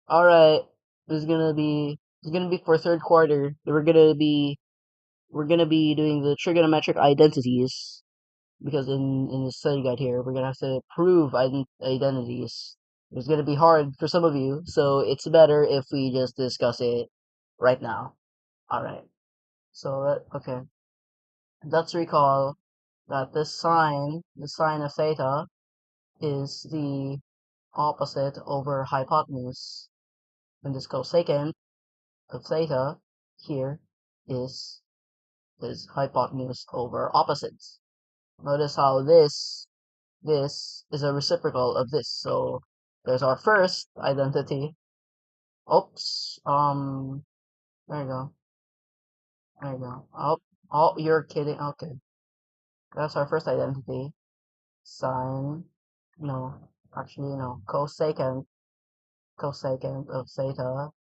All right, this is gonna be for third quarter. We're gonna be doing the trigonometric identities because in the study guide here we're gonna have to prove identities. It's gonna be hard for some of you, so it's better if we just discuss it right now. All right. So okay, let's recall that the sign of theta, is the opposite over hypotenuse, and this cosecant of theta here is hypotenuse over opposites. Notice how this is a reciprocal of this. So there's our first identity. Oops. There you go. There you go. Oh, you're kidding. Okay. That's our first identity. Sine, no, actually no. Cosecant of theta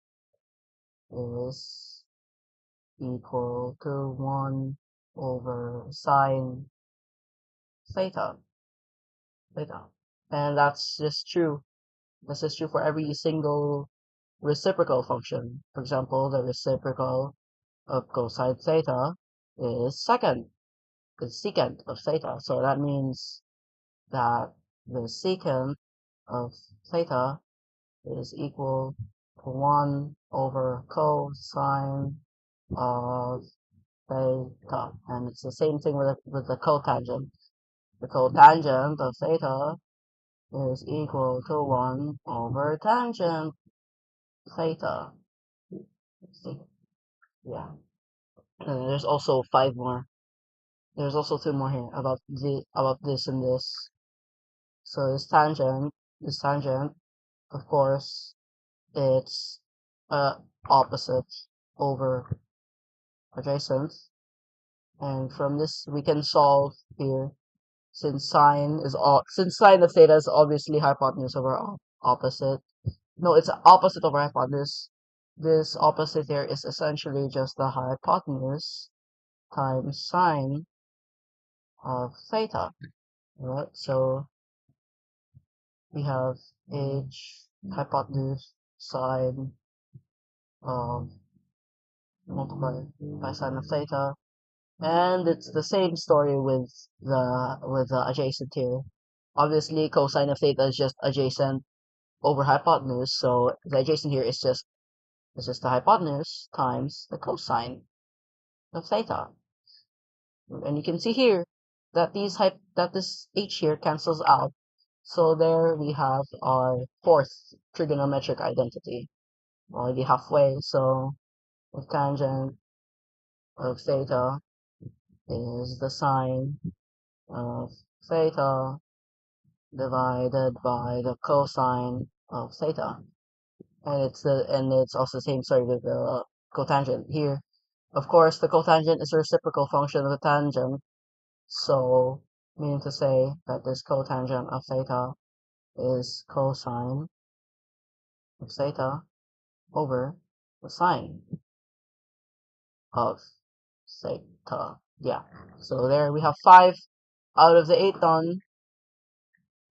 is equal to 1 over sine theta. Theta. And that's just true. This is true for every single reciprocal function. For example, the reciprocal of cosine theta is secant of theta. So that means that the secant of theta is equal to 1 over cosine of theta. And it's the same thing with the cotangent. The cotangent of theta is equal to 1 over tangent theta. See? Yeah. And there's also five more. There's also two more here about this and this. So this tangent, of course, it's opposite over adjacent. And from this we can solve here, since sine of theta is obviously hypotenuse over opposite. No, it's opposite over hypotenuse. This opposite here is essentially just the hypotenuse times sine of theta. Right? So we have h hypotenuse sine of multiplied by sine of theta. And it's the same story with the adjacent here. Obviously, cosine of theta is just adjacent over hypotenuse, so the adjacent here is just the hypotenuse times the cosine of theta. And you can see here that this h here cancels out. So there we have our fourth trigonometric identity, already halfway. So the tangent of theta is the sine of theta divided by the cosine of theta. And it's also the same story with the cotangent here. Of course, the cotangent is a reciprocal function of the tangent, so meaning to say that this cotangent of theta is cosine of theta over the sine of theta. Yeah. So there we have five out of the eight done.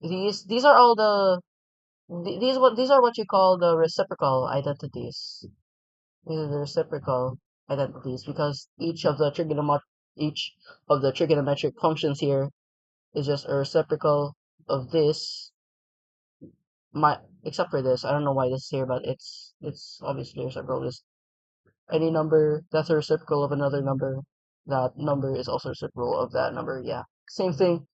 These are all these are what you call the reciprocal identities. These are the reciprocal identities because each of the trigonometric functions here is just a reciprocal of this. Except for this, I don't know why this is here, but it's obviously reciprocal. Just any number that's a reciprocal of another number, that number is also reciprocal of that number. Yeah, same thing